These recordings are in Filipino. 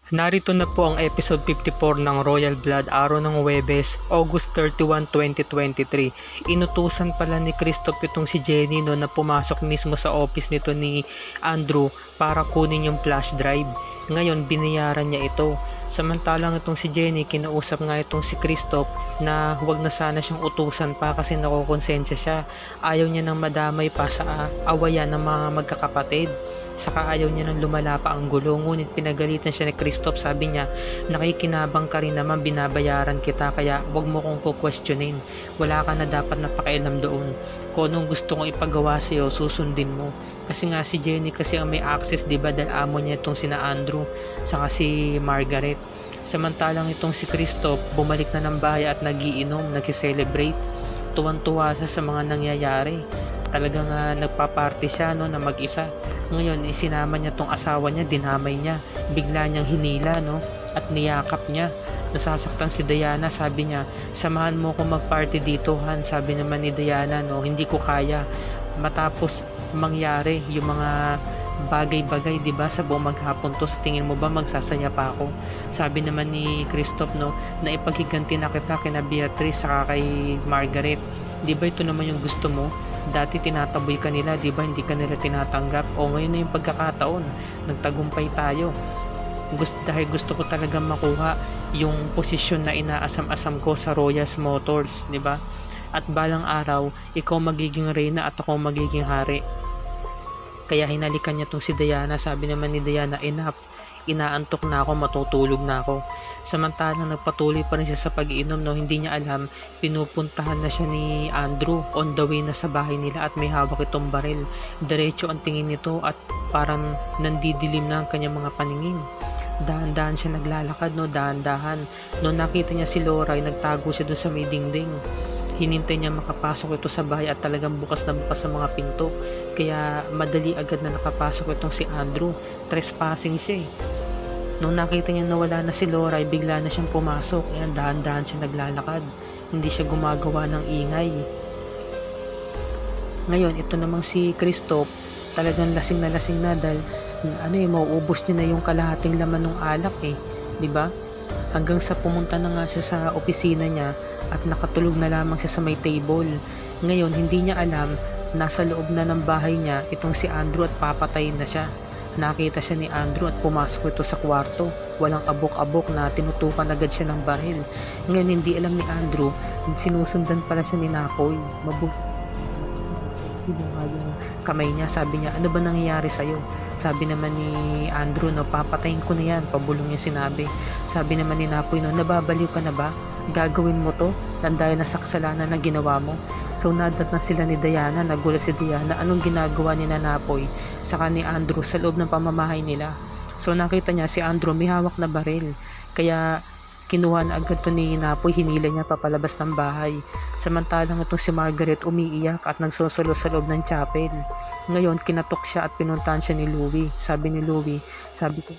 Narito na po ang episode 54 ng Royal Blood, araw ng Huwebes, August 31, 2023. Inutusan pala ni Christoph itong si Jenny na pumasok mismo sa office nito ni Andrew para kunin yung flash drive. Ngayon, binayaran niya ito. Samantalang itong si Jenny, kinausap nga itong si Christoph na huwag na sana siyang utusan pa kasi nakukonsensya siya. Ayaw niya nang madamay pa sa awayan ng mga magkakapatid. Saka ayaw niya nang lumala pa ang gulo, ngunit pinagalitan siya ni Christoph. Sabi niya, nakikinabang ka rin naman, binabayaran kita, kaya wag mo kong kukwestiyonin. Wala ka na dapat na pakialam doon. Kung anong gusto kong ipagawa sa'yo, susundin mo. Kasi nga si Jenny kasi ang may access, diba, dahil amo niya itong sina Andrew saka si Margaret. Samantalang itong si Christoph bumalik na ng bahay at nagiinom, nag-celebrate. Tuwan-tuwa siya sa mga nangyayari. Talagang nagpa-party siya na mag-isa. Ngayon, isinama niya tong asawa niya, dinamay niya. Bigla niyang hinila at niyakap niya. Nasasaktan si Diana, sabi niya, samahan mo ko mag-party dito, Han. Sabi naman ni Diana, hindi ko kaya. Matapos mangyari yung mga bagay-bagay, diba, sa buong maghapon to, sa tingin mo ba magsasaya pa ako? Sabi naman ni Christoph, na ipaghiganti na kita kina Beatrice saka kay Margaret. Diba ito naman yung gusto mo? Dati tinataboy ka nila, diba, hindi ka nila tinatanggap. O ngayon na yung pagkakataon, nagtagumpay tayo. Dahil gusto ko talagang makuha yung posisyon na inaasam-asam ko sa Royals Motors, diba? At balang araw, ikaw magiging reyna at ako magiging hari. Kaya hinalikan niya tong si Diana. Sabi naman ni Diana, enough, inaantok na ako, matutulog na ako. Samantalang nagpatuloy pa rin siya sa pag-iinom, hindi niya alam, pinupuntahan na siya ni Andrew, on the way na sa bahay nila, at may hawak itong baril. Diretso ang tingin nito at parang nandidilim na ang kanyang mga paningin. Dahan-dahan siya naglalakad, dahan-dahan. Noong nakita niya si Laura, nagtago siya doon sa may dingding. Hinintay niya makapasok ito sa bahay at talagang bukas na bukas ang mga pinto. Kaya madali agad na nakapasok itong si Andrew. Trespassing siya. Nung nakita niya nawala na si Laura, bigla na siyang pumasok. Ayan, dahan-dahan siya naglalakad. Hindi siya gumagawa ng ingay. Ngayon, ito namang si Christoph, talagang lasing na dahil mauubos niya na yung kalahating laman ng alak diba? Hanggang sa pumunta na nga siya sa opisina niya at nakatulog na lamang siya sa may table. Ngayon, hindi niya alam, nasa loob na ng bahay niya itong si Andrew at papatayin na siya. Nakita siya ni Andrew at pumasok ito sa kwarto. Walang abok-abok na tinutukan agad siya ng baril. Ngayon, hindi alam ni Andrew, sinusundan pala siya ni Napoy. Yung kamay niya, sabi niya, ano ba nangyayari sa'yo? Sabi naman ni Andrew, papatayin ko na yan, pabulong niya sinabi. Sabi naman ni Napoy, nababaliw ka na ba? Gagawin mo to? Dahil na sa kasalanan na ginawa mo. So nadat na sila ni Diana, nagulat si Diana, anong ginagawa ni Napoy saka ni Andrew sa loob ng pamamahay nila. So nakita niya si Andrew may hawak na baril, kaya kinuha na agad to ni Napoy, hinila niya papalabas ng bahay. Samantalang itong si Margaret umiiyak at nagsusulo sa loob ng chapel. Ngayon kinatok siya at pinuntahan siya ni Louie. Sabi ni Louie, sabi ko,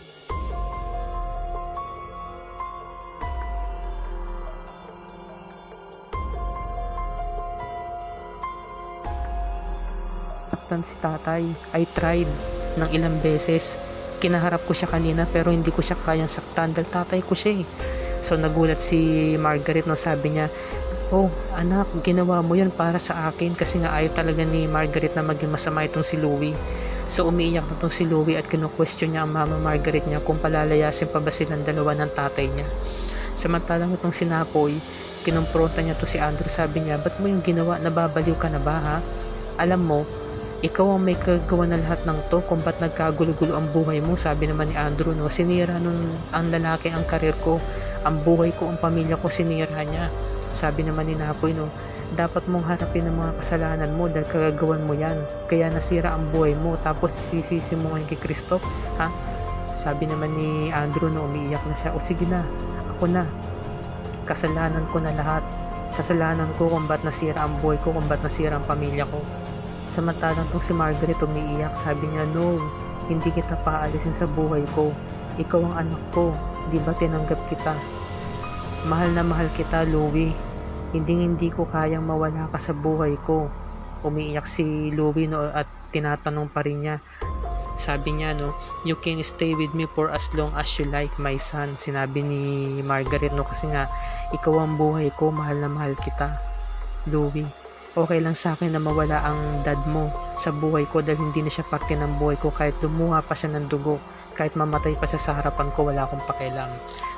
si tatay. I tried ng ilang beses. Kinaharap ko siya kanina pero hindi ko siya kayang saktan dahil tatay ko siya So nagulat si Margaret, sabi niya, oh anak, ginawa mo yun para sa akin, kasi nga ayaw talaga ni Margaret na maging masama itong si Louie. So umiiyak na itong si Louie at kinu-question niya ang mama Margaret niya kung palalayasin pa ba silang dalawa ng tatay niya. Samantalang itong si Napoy, kinumpronta niya to si Andrew. Sabi niya, ba't mo yung ginawa? Nababaliw ka na ba, ha? Alam mo, ikaw ang may kagawa na lahat ng to kung ba't nagkagulo-gulo ang buhay mo. Sabi naman ni Andrew, sinira nun ang lalaki ang karir ko, ang buhay ko, ang pamilya ko, sinira niya. Sabi naman ni Napoy, dapat mong harapin ang mga kasalanan mo dahil kagagawan mo yan, kaya nasira ang buhay mo, tapos isisisi mo ngayon kay Christoph, ha? Sabi naman ni Andrew, umiiyak na siya, o sige na, ako na, kasalanan ko na lahat, kasalanan ko kung ba't nasira ang buhay ko, kung ba't nasira ang pamilya ko. Samantalang tong si Margaret umiiyak, sabi niya, no, hindi kita paalisin sa buhay ko, ikaw ang anak ko, di ba tinanggap kita? Mahal na mahal kita, Louie, hindi ko kayang mawala ka sa buhay ko. Umiiyak si Louie at tinatanong pa rin niya, Sabi niya, no, you can stay with me for as long as you like, my son. Sinabi ni Margaret, no, kasi nga, ikaw ang buhay ko, mahal na mahal kita, Louie. Okay lang sa akin na mawala ang dad mo sa buhay ko dahil hindi na siya parte ng buhay ko kahit lumuha pa siya ng dugo, kahit mamatay pa siya sa harapan ko, wala akong pakialam.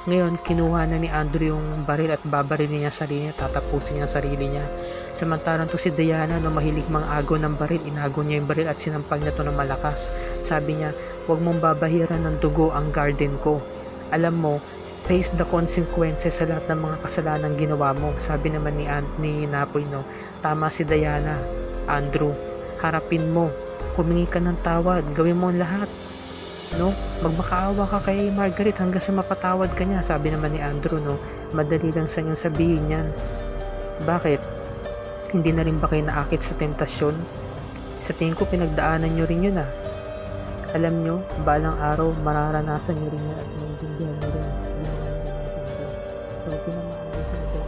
Ngayon, kinuha na ni Andrew yung baril at babarilin niya sarili niya, tatapusin niya ang sarili niya. Samantalang to si Diana, no, mahilig mga agaw ng baril, inago niya yung baril at sinampal niya to ng malakas. Sabi niya, huwag mong babahiran ng dugo ang garden ko. Alam mo, face the consequences sa lahat ng mga kasalanan ginawa mo. Sabi naman ni Napoy, no, tama si Diana, Andrew, harapin mo, humingi ka ng tawad, gawin mo ang lahat, no, magmakaawa ka kay Margaret hanggang sa mapatawad ka niya. Sabi naman ni Andrew, no, madali lang sa inyong sabihin yan. Bakit? Hindi na rin ba kayo naakit sa tentasyon? Sa tingin ko pinagdaanan nyo rin yun ah. Alam nyo, balang araw mararanasan nyo rin yan at maintindihan nyo rin. So, pinamaayos nyo ito.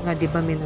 Nga, di ba may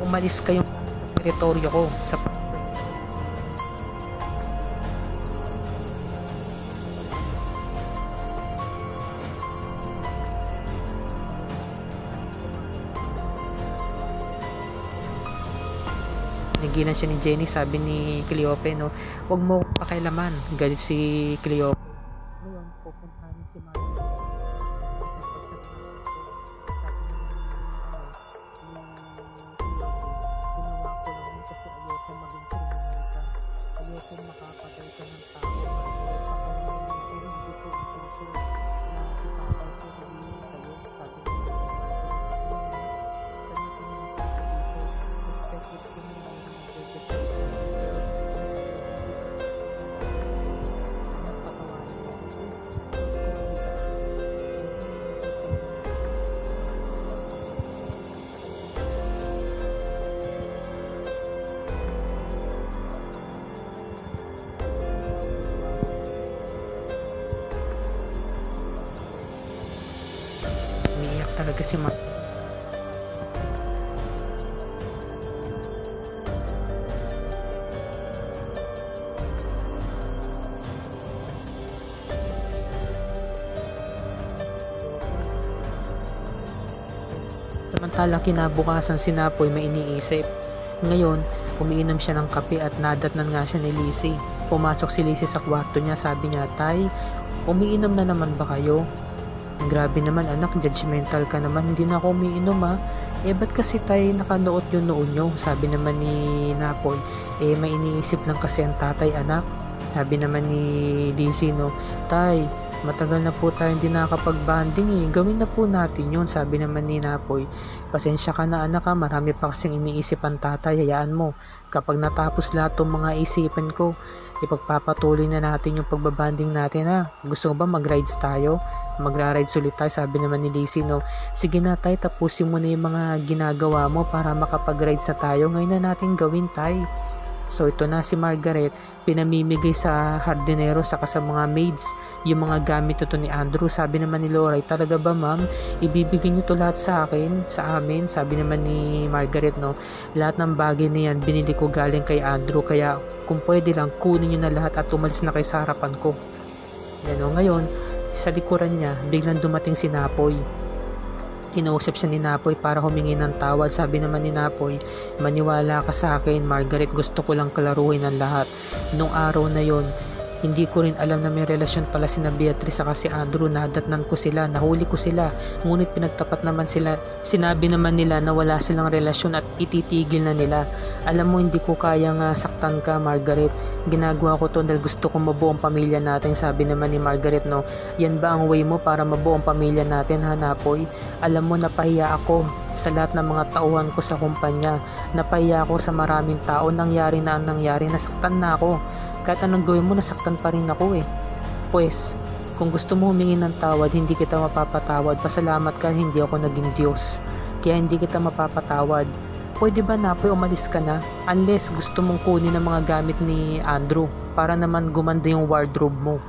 umalis kayo sa teritoryo ko sa nagilan siya ni Jenny. Sabi ni Cleope, no, huwag mo pakialaman. Galit si Cleope. Ngayon, pupuntahan si Margaret. Kung makapatay ka ng tao, hindi ko ituso na ipapay sa sarili sa'yo. Sabi ko, talaga si Mark. Samantalang kinabukasan si Napoy may iniisip. Ngayon, umiinom siya ng kape at nadatnan nga siya ni Lizzie. Pumasok si Lizzie sa kwarto niya. Sabi niya, "Tay, umiinom na naman ba kayo?" "Grabe naman anak, judgmental ka naman, hindi na ako umiinom ha." Ba't kasi tay nakanuot yung noon nyo?" Sabi naman ni Napoy, may iniisip lang kasi ang tatay anak." Sabi naman ni Lizzie, no, "Tay, Matagal na po tayo hindi nakakapag-banding eh. Gawin na po natin yun, sabi naman ni Napoy. Pasensya ka na anak ha, marami pa kasing iniisip ang tatay, hayaan mo. Kapag natapos lahat ng mga isipan ko, ipagpapatuloy na natin yung pagbabanding natin ha. Gusto mo ba mag-rides tayo? Magra-rides ulit tayo, sabi naman ni Lizzie no. Sige na tay, tapusin mo na yung mga ginagawa mo para makapag-rides na tayo. Ngayon na natin gawin tay. So ito na si Margaret, pinamimigay sa hardinero saka sa mga maids yung mga gamit ito ni Andrew. Sabi naman ni Loray, talaga ba ma'am? Ibibigay niyo to lahat sa akin, sa amin? Sabi naman ni Margaret no, lahat ng bagay na yan binili ko galing kay Andrew, kaya kung pwede lang kunin niyo na lahat at umalis na kayo sa harapan ko. Yan o, ngayon sa likuran niya biglang dumating si Napoy. Kinausap siya ni Napoy para humingi ng tawad. Sabi naman ni Napoy, maniwala ka sa akin Margaret, gusto ko lang kalaruhin ang lahat. Nung araw na yon, hindi ko rin alam na may relasyon pala sina Beatrice at si Andrew. Nadatnan ko sila, nahuli ko sila, ngunit pinagtapat naman sila. Sinabi naman nila na wala silang relasyon at ititigil na nila. Alam mo, hindi ko kayang saktan ka Margaret, ginagawa ko to dahil gusto kong mabuo ang pamilya natin. Sabi naman ni Margaret no, yan ba ang way mo para mabuo ang pamilya natin ha Napoy? Alam mo, napahiya ako sa lahat ng mga tauhan ko sa kumpanya, napahiya ako sa maraming tao, nangyari na ang nangyari, nasaktan na ako. Kahit anong gawin mo, nasaktan pa rin ako eh. Pues, kung gusto mo humingi ng tawad, hindi kita mapapatawad. Pasalamat ka, hindi ako naging Diyos. Kaya hindi kita mapapatawad. Pwede ba Napoy, umalis ka na? Unless gusto mong kunin ang mga gamit ni Andrew para naman gumanda yung wardrobe mo.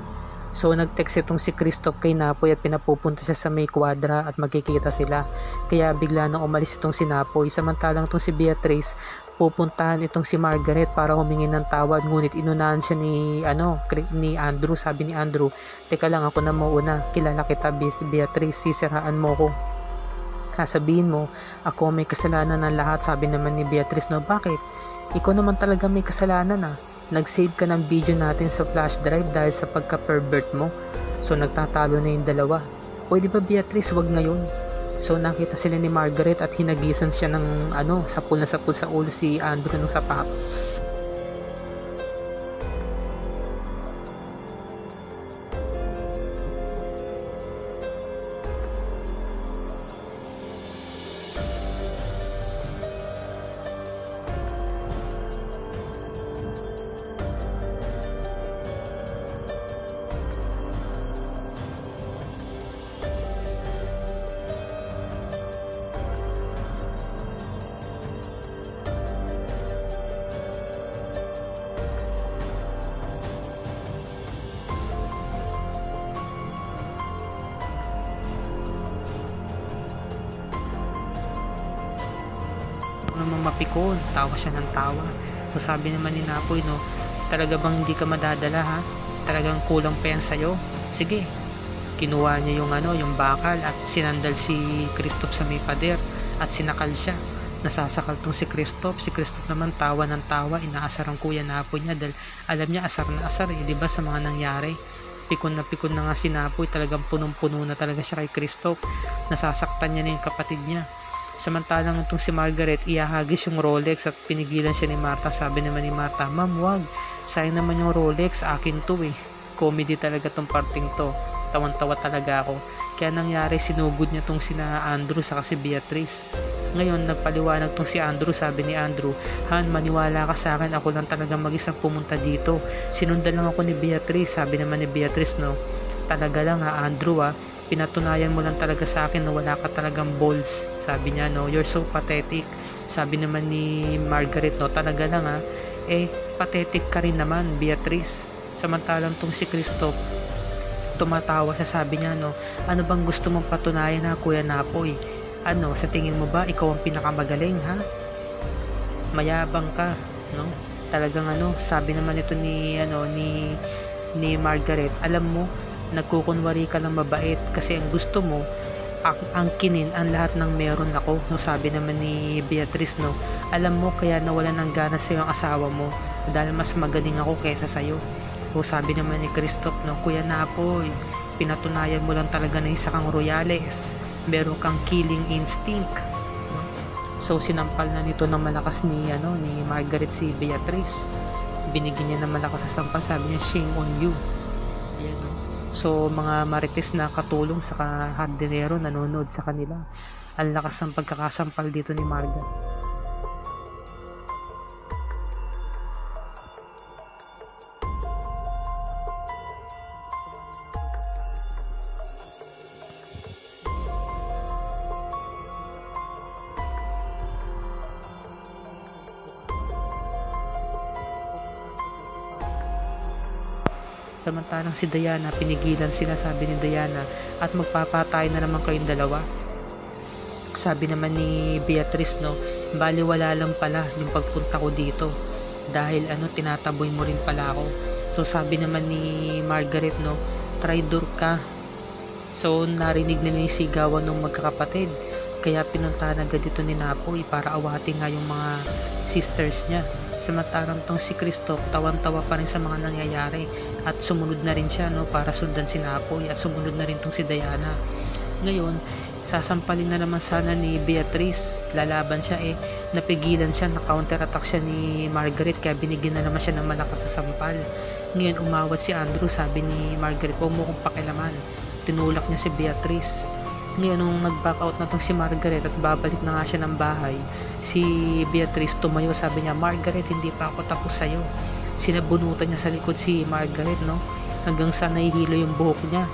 So nag-text itong si Christoph kay Napoy at pinapupunta siya sa may kwadra at magkikita sila. Kaya bigla nang umalis itong si Napoy. Samantalang itong si Beatrice, pupuntahan itong si Margaret para humingi ng tawad, ngunit inunahan siya ni Andrew. Sabi ni Andrew, teka lang, ako na mauna, kilala kita Beatrice, sisiraan mo ko. Sabihin mo, ako may kasalanan ng lahat. Sabi naman ni Beatrice, no, bakit? Ikaw naman talaga may kasalanan Nag-save ka ng video natin sa flash drive dahil sa pagka-pervert mo. So nagtatalo na yung dalawa. Pwede ba Beatrice, wag ngayon? So nakita sila ni Margaret at hinagisan siya ng sapul na sapul sa ulo si Andrew ng sapatos. Namang mapikon, tawa siya ng tawa. So sabi naman ni Napoy no, talaga bang hindi ka madadala ha? Talagang kulang pa yan sa'yo? Sige. Kinuha niya yung bakal at sinandal si Christoph sa may pader at sinakal siya. Nasasakal tong si Christoph naman tawa ng tawa, inaasar ang kuya Napoy niya dahil alam niya asar na asar diba sa mga nangyari. Pikon na nga si Napoy, talagang punong-puno na talaga siya kay Christoph. Nasasaktan niya na yung kapatid niya. Samantalang itong si Margaret, iahagis yung Rolex at pinigilan siya ni Martha. Sabi naman ni Martha, ma'am wag, sayang naman yung Rolex, akin to eh. Comedy talaga tong parting to, tawan-tawa talaga ako. Kaya nangyari, sinugod niya tong sina Andrew sa si Beatrice. Ngayon nagpaliwanag tong si Andrew. Sabi ni Andrew, Han, maniwala ka sa akin, ako lang talagang mag-isang pumunta dito, sinundan lang ako ni Beatrice. Sabi naman ni Beatrice no, talaga lang Andrew pinatunayan mo lang talaga sa akin na wala ka talagang balls. Sabi niya no, you're so pathetic. Sabi naman ni Margaret no, talaga lang pathetic ka rin naman Beatrice. Samantalang tong si Christoph, tumatawa siya. Sabi niya no, ano bang gusto mong patunayan Kuya Napoy? Sa tingin mo ba ikaw ang pinakamagaling mayabang ka no? Talagang sabi naman ito ni Margaret, alam mo, nagkukunwari ka lang mabait kasi ang gusto mo angkinin ang lahat ng meron ako no. Sabi naman ni Beatrice no, alam mo kaya nawalan ng gana sa yung asawa mo dahil mas magaling ako kaysa sa'yo. So sabi naman ni Christoph no, Kuya Napoy, pinatunayan mo lang talaga na isa kang Royales, meron kang killing instinct. So sinampal na nito ng malakas ni Margaret si Beatrice. Binigyan niya ng malakas sa sampal. Sabi niya, shame on you. Ayan, no? So mga marites na katulong sa hardinero nanonood sa kanila. Ang lakas ng pagkakasampal dito ni Marga. Samantalang si Diana, pinigilan sinasabi ni Diana at magpapatay na naman kayong dalawa. Sabi naman ni Beatrice, no, baliwala lang pala yung pagpunta ko dito dahil tinataboy mo rin pala ako. So sabi naman ni Margaret, no, traitor ka. So narinig na yung sigawan ng magkakapatid, kaya pinuntahan agad dito ni Napoy para awatin nga yung mga sisters niya. Samantalang tong si Christoph tawan-tawa pa rin sa mga nangyayari at sumunod na rin siya, no, para sundan si Napoy, at sumunod na rin tong si Diana. Ngayon sasampalin na naman sana ni Beatrice, lalaban siya, napigilan siya, na counter attack siya ni Margaret, kaya binigyan na naman siya ng malakas sa sampal. Ngayon umawat si Andrew, sabi ni Margaret, huwag mo kong pakilaman. Tinulak niya si Beatrice. Ngayon nung nag-back out na tong si Margaret at babalik na nga siya ng bahay, si Beatrice tumayo, sabi niya, Margaret, hindi pa ako tapos sa'yo. Sinabunutan niya sa likod si Margaret, no, hanggang sa nahihilo yung buhok niya.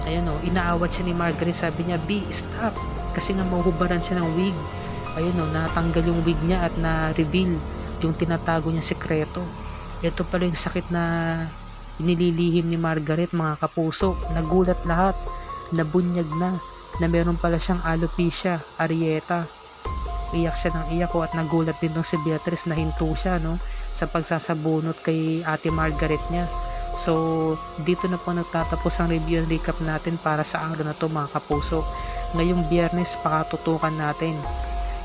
Ayan, no, inaawat siya ni Margaret, sabi niya, B, stop, kasi nga mahuhubaran siya ng wig. Ayun, no, natanggal yung wig niya at na-reveal yung tinatago niya sekreto. Ito pala yung sakit na inililihim ni Margaret, mga kapuso. Nagulat lahat, nabunyag na meron pala siyang alopecia areata. Iyak siya ng iyak at nagulat din si Beatrice, na hinto siya, no, sa pagsasabunot kay ate Margaret niya. So dito na po nagtatapos ang review and recap natin para sa araw na to, mga kapuso. Ngayong Biyernes pakatutukan natin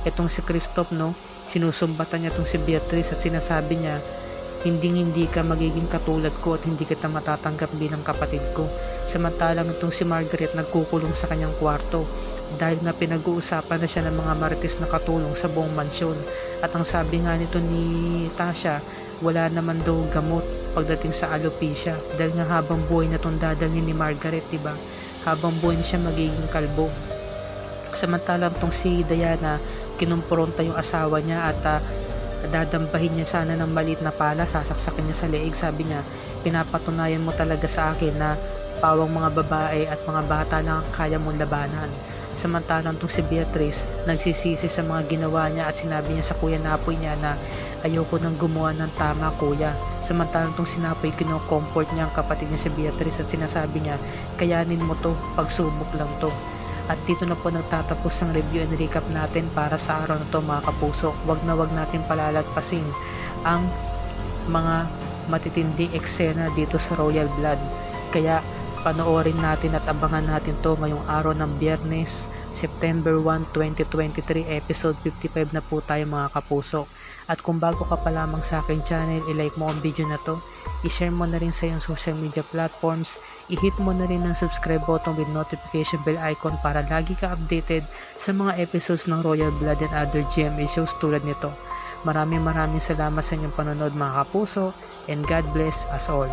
itong si Christoph, no, sinusumbatan niya itong si Beatrice at sinasabi niya, hindi ka magiging katulad ko at hindi kita matatanggap bilang kapatid ko. Samantalang itong si Margaret nagkukulong sa kanyang kwarto dahil na pinag-uusapan na siya ng mga marites na katulong sa buong mansyon. At ang sabi nga nito ni Tasha, wala naman daw gamot pagdating sa alopecia dahil nga habang buhay na itong dadalhin ni Margaret, diba? Habang buhay siya magiging kalbo. Samantalang itong si Diana, kinumpronta yung asawa niya at dadambahin niya sana ng maliit na pala, sasaksakin niya sa leeg. Sabi niya, pinapatunayan mo talaga sa akin na pawang mga babae at mga bata na kaya mong labanan. Samantalang itong si Beatrice nagsisisi sa mga ginawa niya at sinabi niya sa Kuya Napoy niya na ayoko nang gumawa ng tama, kuya. Samantalang itong si Napoy, kino-comfort niya ang kapatid niya si Beatrice at sinasabi niya, kayanin mo to, pagsubok lang to. At dito na po nagtatapos ang review and recap natin para sa araw na to, mga kapuso. Wag natin palalagpasin ang mga matitinding eksena dito sa Royal Blood. Kaya panoorin natin at abangan natin to ngayong araw ng Biyernes, September 1, 2023, episode 55 na po tayo, mga kapuso. At kung bago ka pa lamang sa akin channel, i-like mo ang video na to, i-share mo na rin sa iyong social media platforms, i-hit mo na rin ang subscribe button with notification bell icon para lagi ka updated sa mga episodes ng Royal Blood and other GMA shows tulad nito. Maraming salamat sa inyong panonood, mga kapuso, and God bless us all.